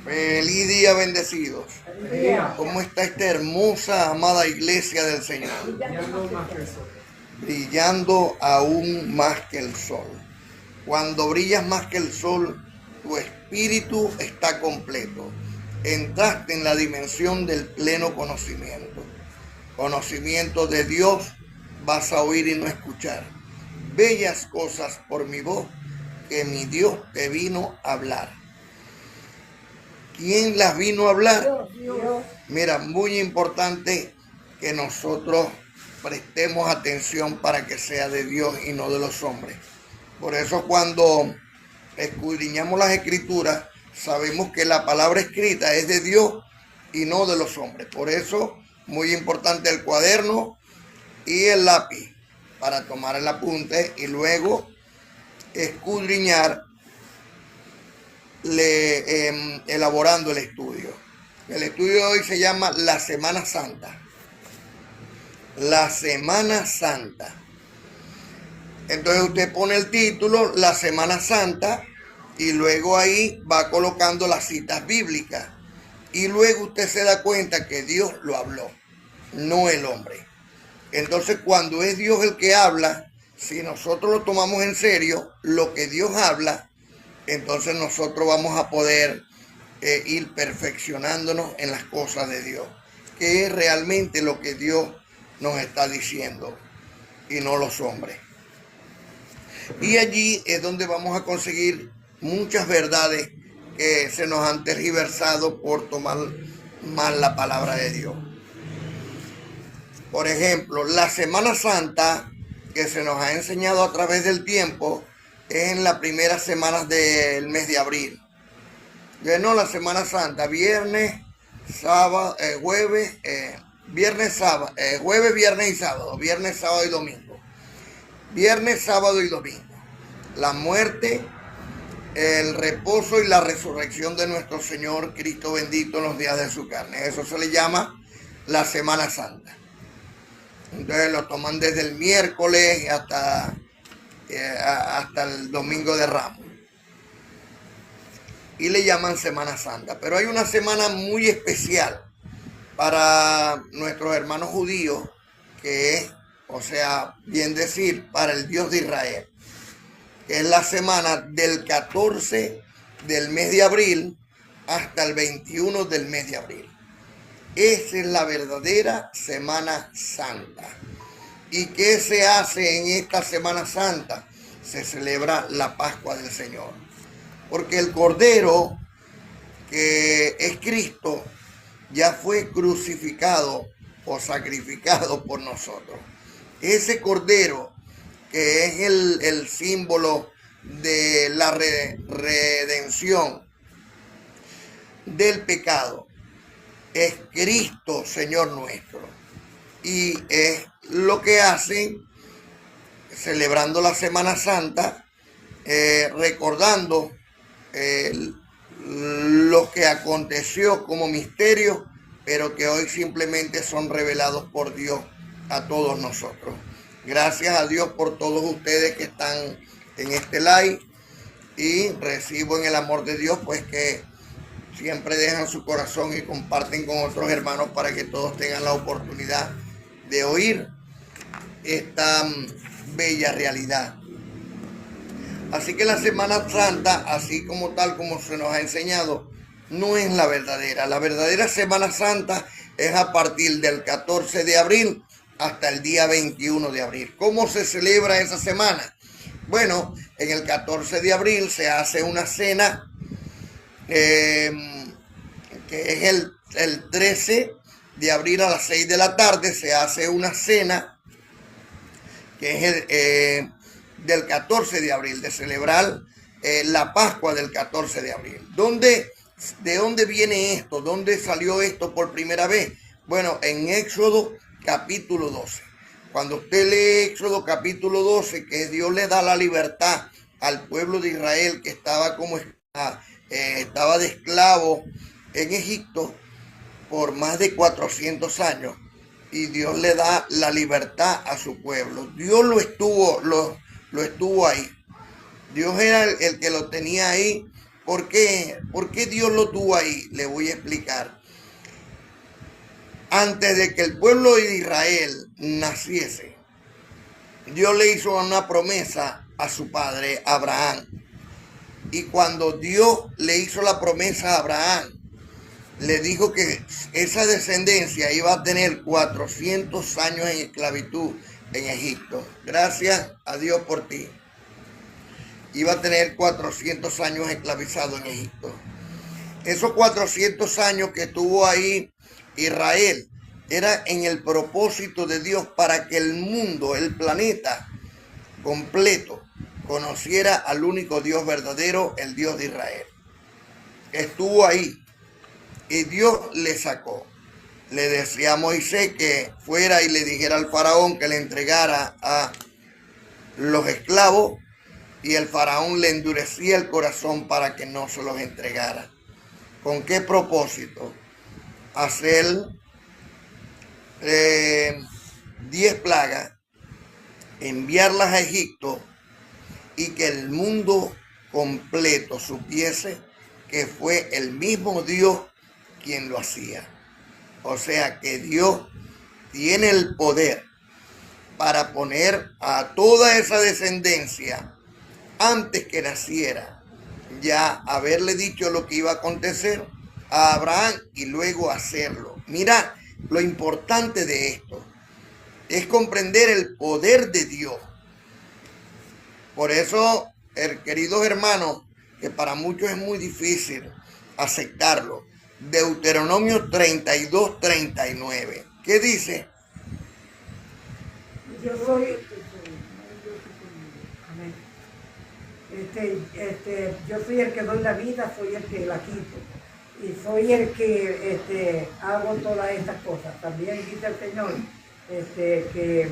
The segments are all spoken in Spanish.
Feliz día, bendecidos. ¿Cómo está esta hermosa, amada iglesia del Señor? Brillando aún más que el sol. Cuando brillas más que el sol, tu espíritu está completo. Entraste en la dimensión del pleno conocimiento. Conocimiento de Dios vas a oír y no escuchar. Bellas cosas por mi voz que mi Dios te vino a hablar. ¿Quién las vino a hablar? Dios. Mira, muy importante que nosotros prestemos atención para que sea de Dios y no de los hombres. Por eso cuando escudriñamos las escrituras, sabemos que la palabra escrita es de Dios y no de los hombres. Por eso, muy importante el cuaderno y el lápiz para tomar el apunte y luego escudriñar elaborando el estudio. El estudio de hoy se llama la Semana Santa. La Semana Santa. Entonces usted pone el título, la Semana Santa, y luego ahí va colocando las citas bíblicas. Y luego usted se da cuenta que Dios lo habló, no el hombre. Entonces cuando es Dios el que habla, si nosotros lo tomamos en serio, lo que Dios habla, entonces nosotros vamos a poder ir perfeccionándonos en las cosas de Dios, que es realmente lo que Dios nos está diciendo y no los hombres. Y allí es donde vamos a conseguir muchas verdades que se nos han tergiversado por tomar mal la palabra de Dios. Por ejemplo, la Semana Santa que se nos ha enseñado a través del tiempo es en las primeras semanas del mes de abril. Bueno, la Semana Santa, viernes, sábado, jueves, viernes, sábado, jueves, viernes y sábado, viernes, sábado y domingo. Viernes, sábado y domingo. La muerte, el reposo y la resurrección de nuestro Señor Cristo bendito en los días de su carne. Eso se le llama la Semana Santa. Entonces lo toman desde el miércoles hasta el domingo de Ramos. Y le llaman Semana Santa. Pero hay una semana muy especial para nuestros hermanos judíos, que es, o sea, bien decir, para el Dios de Israel, que es la semana del 14 del mes de abril hasta el 21 del mes de abril. Esa es la verdadera Semana Santa. ¿Y qué se hace en esta Semana Santa? Se celebra la Pascua del Señor. Porque el Cordero, que es Cristo, ya fue crucificado o sacrificado por nosotros. Ese Cordero, que es el símbolo de la redención del pecado, es Cristo, Señor nuestro. Y es lo que hacen, celebrando la Semana Santa, recordando lo que aconteció como misterio, pero que hoy simplemente son revelados por Dios a todos nosotros. Gracias a Dios por todos ustedes que están en este live, y recibo en el amor de Dios pues que siempre dejan su corazón y comparten con otros hermanos para que todos tengan la oportunidad de oír esta bella realidad. Así que la Semana Santa, así como tal como se nos ha enseñado, no es la verdadera. La verdadera Semana Santa es a partir del 14 de abril hasta el día 21 de abril. ¿Cómo se celebra esa semana? Bueno, en el 14 de abril se hace una cena que es el 13 de abril a las 6 de la tarde. Se hace una cena que es del 14 de abril, de celebrar la Pascua del 14 de abril. ¿De dónde viene esto? ¿Dónde salió esto por primera vez? Bueno, en Éxodo capítulo 12. Cuando usted lee Éxodo capítulo 12, que Dios le da la libertad al pueblo de Israel que estaba estaba de esclavo en Egipto por más de 400 años, y Dios le da la libertad a su pueblo. Dios lo estuvo ahí. Dios era el que lo tenía ahí. ¿Por qué? ¿Por qué Dios lo tuvo ahí? Le voy a explicar. Antes de que el pueblo de Israel naciese, Dios le hizo una promesa a su padre Abraham. Y cuando Dios le hizo la promesa a Abraham, le dijo que esa descendencia iba a tener 400 años en esclavitud en Egipto. Gracias a Dios por ti. Iba a tener 400 años esclavizado en Egipto. Esos 400 años que estuvo ahí Israel era en el propósito de Dios para que el mundo, el planeta completo, conociera al único Dios verdadero, el Dios de Israel. Estuvo ahí y Dios le sacó. Le decía a Moisés que fuera y le dijera al faraón que le entregara a los esclavos, y el faraón le endurecía el corazón para que no se los entregara. ¿Con qué propósito? Hacer 10 plagas, enviarlas a Egipto y que el mundo completo supiese que fue el mismo Dios quien lo hacía. O sea que Dios tiene el poder para poner a toda esa descendencia antes que naciera, ya haberle dicho lo que iba a acontecer a Abraham y luego hacerlo. Mira, lo importante de esto es comprender el poder de Dios. Por eso, queridos hermanos, que para muchos es muy difícil aceptarlo, Deuteronomio 32:39. ¿Qué dice? Yo soy, yo soy el que doy la vida, soy el que la quito. Y soy el que hago todas estas cosas. También dice el Señor que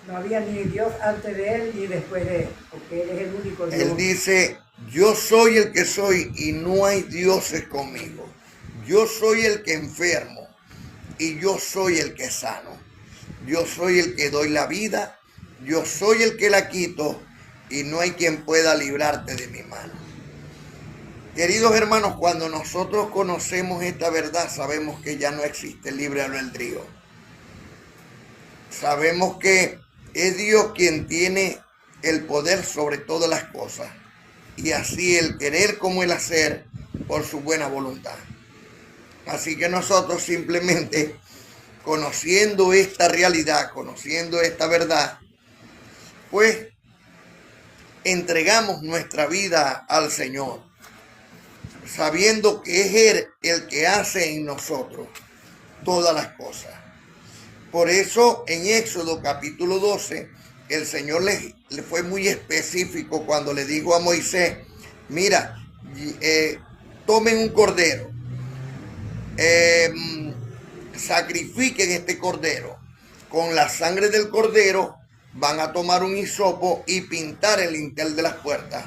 no había ni Dios antes de él ni después de él, porque él es el único Dios. Él dice, yo soy el que soy y no hay dioses conmigo. Yo soy el que enfermo y yo soy el que sano. Yo soy el que doy la vida, yo soy el que la quito y no hay quien pueda librarte de mi mano. Queridos hermanos, cuando nosotros conocemos esta verdad, sabemos que ya no existe libre albedrío. Sabemos que es Dios quien tiene el poder sobre todas las cosas, y así el querer como el hacer por su buena voluntad. Así que nosotros simplemente, conociendo esta realidad, conociendo esta verdad, pues entregamos nuestra vida al Señor, sabiendo que es Él el que hace en nosotros todas las cosas. Por eso en Éxodo capítulo 12, el Señor le fue muy específico cuando le dijo a Moisés, mira, tomen un cordero, sacrifiquen este cordero. Con la sangre del cordero van a tomar un hisopo y pintar el lintel de las puertas.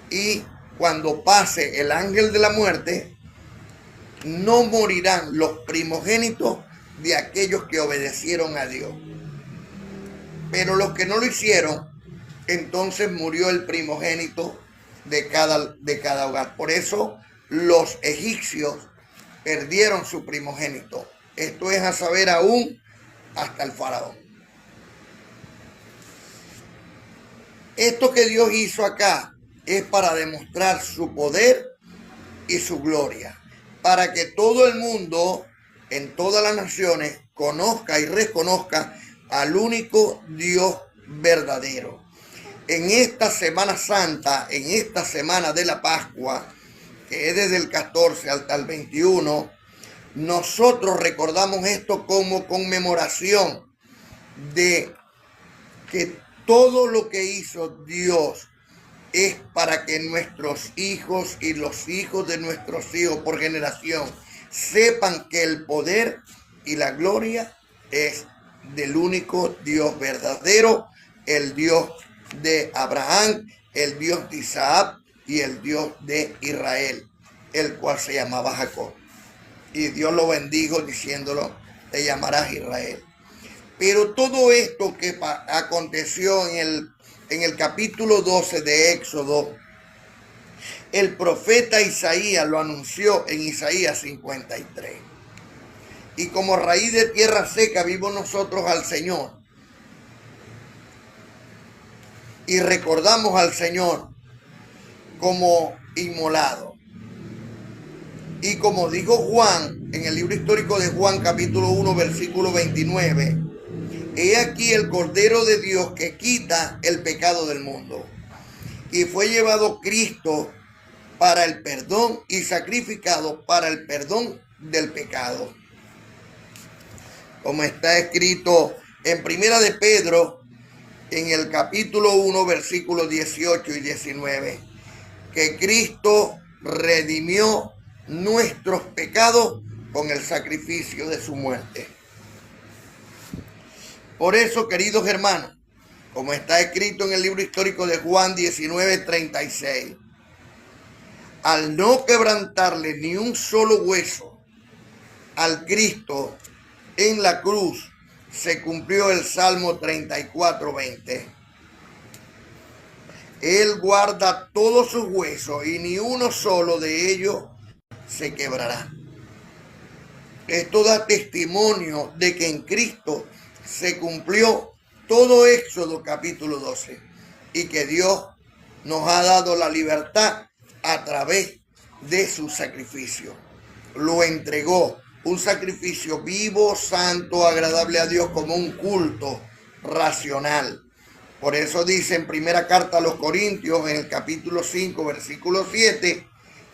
Y cuando pase el ángel de la muerte, no morirán los primogénitos de aquellos que obedecieron a Dios. Pero los que no lo hicieron, entonces murió el primogénito de cada hogar. Por eso los egipcios perdieron su primogénito. Esto es a saber aún hasta el faraón. Esto que Dios hizo acá es para demostrar su poder y su gloria, para que todo el mundo, en todas las naciones, conozca y reconozca al único Dios verdadero. En esta Semana Santa, en esta semana de la Pascua, que es desde el 14 hasta el 21, nosotros recordamos esto como conmemoración de que todo lo que hizo Dios es para que nuestros hijos y los hijos de nuestros hijos por generación sepan que el poder y la gloria es del único Dios verdadero, el Dios de Abraham, el Dios de Isaac y el Dios de Israel, el cual se llamaba Jacob. Y Dios lo bendijo diciéndolo, te llamarás Israel. Pero todo esto que aconteció en el en el capítulo 12 de Éxodo, el profeta Isaías lo anunció en Isaías 53. Y como raíz de tierra seca vimos nosotros al Señor. Y recordamos al Señor como inmolado. Y como dijo Juan, en el libro histórico de Juan, capítulo 1, versículo 29, he aquí el Cordero de Dios que quita el pecado del mundo. Y fue llevado Cristo para el perdón y sacrificado para el perdón del pecado. Como está escrito en Primera de Pedro, en el capítulo 1, versículos 18 y 19, que Cristo redimió nuestros pecados con el sacrificio de su muerte. Por eso, queridos hermanos, como está escrito en el libro histórico de Juan 19:36, al no quebrantarle ni un solo hueso al Cristo en la cruz, se cumplió el Salmo 34:20. Él guarda todos sus huesos y ni uno solo de ellos se quebrará. Esto da testimonio de que en Cristo se cumplió todo Éxodo capítulo 12 y que Dios nos ha dado la libertad a través de su sacrificio. Lo entregó, un sacrificio vivo, santo, agradable a Dios, como un culto racional. Por eso dice en primera carta a los Corintios, en el capítulo 5, versículo 7,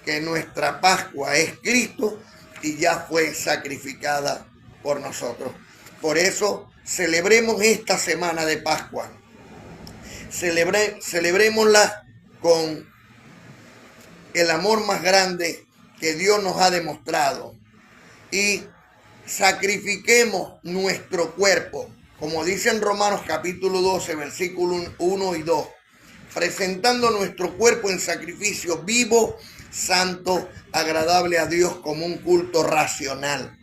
que nuestra Pascua es Cristo y ya fue sacrificada por nosotros. Por eso celebremos esta semana de Pascua. Celebrémosla con el amor más grande que Dios nos ha demostrado. Y sacrifiquemos nuestro cuerpo, como dice en Romanos capítulo 12, versículos 1 y 2, presentando nuestro cuerpo en sacrificio vivo, santo, agradable a Dios, como un culto racional.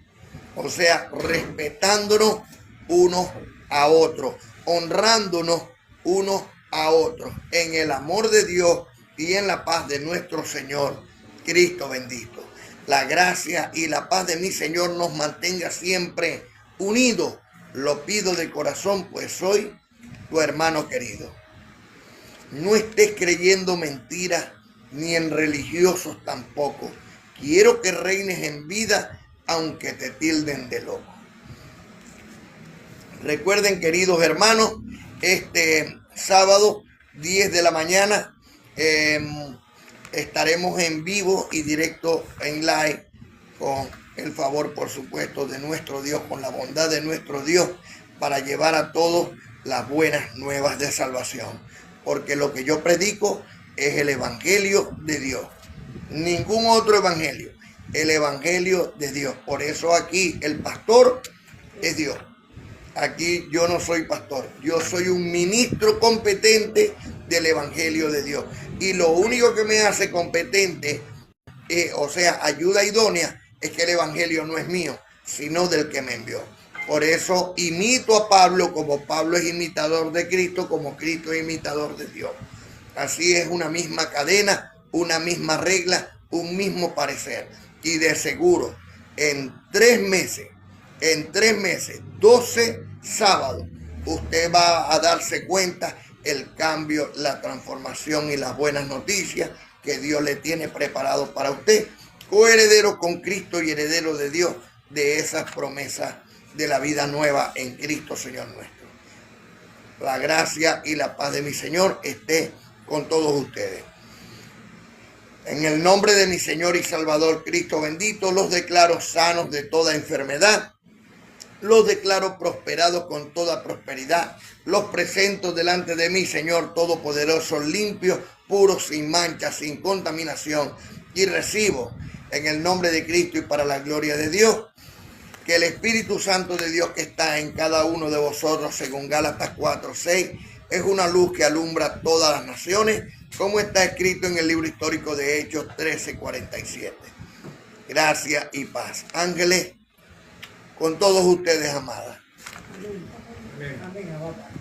O sea, respetándonos unos a otros, honrándonos unos a otros, en el amor de Dios y en la paz de nuestro Señor, Cristo bendito. La gracia y la paz de mi Señor nos mantenga siempre unidos. Lo pido de corazón, pues soy tu hermano querido. No estés creyendo mentiras, ni en religiosos tampoco. Quiero que reines en vida, aunque te tilden de loco. Recuerden, queridos hermanos, este sábado, 10 de la mañana, estaremos en vivo y directo en live, con el favor, por supuesto, de nuestro Dios, con la bondad de nuestro Dios, para llevar a todos las buenas nuevas de salvación. Porque lo que yo predico es el evangelio de Dios. Ningún otro evangelio. El evangelio de Dios. Por eso aquí el pastor es Dios. Aquí yo no soy pastor. Yo soy un ministro competente del evangelio de Dios. Y lo único que me hace competente, o sea, ayuda idónea, es que el evangelio no es mío, sino del que me envió. Por eso imito a Pablo, como Pablo es imitador de Cristo, como Cristo es imitador de Dios. Así es, una misma cadena, una misma regla, un mismo parecer. Y de seguro, en 3 meses, 12 sábados, usted va a darse cuenta el cambio, la transformación y las buenas noticias que Dios le tiene preparado para usted, coheredero con Cristo y heredero de Dios, de esas promesas de la vida nueva en Cristo Señor nuestro. La gracia y la paz de mi Señor esté con todos ustedes. En el nombre de mi Señor y Salvador Cristo bendito, los declaro sanos de toda enfermedad, los declaro prosperados con toda prosperidad, los presento delante de mi Señor Todopoderoso, limpios, puros, sin mancha, sin contaminación, y recibo en el nombre de Cristo y para la gloria de Dios, que el Espíritu Santo de Dios que está en cada uno de vosotros, según Gálatas 4:6, es una luz que alumbra todas las naciones, como está escrito en el libro histórico de Hechos 13:47. Gracia y paz. Ángeles, con todos ustedes, amadas. Amén. Amén.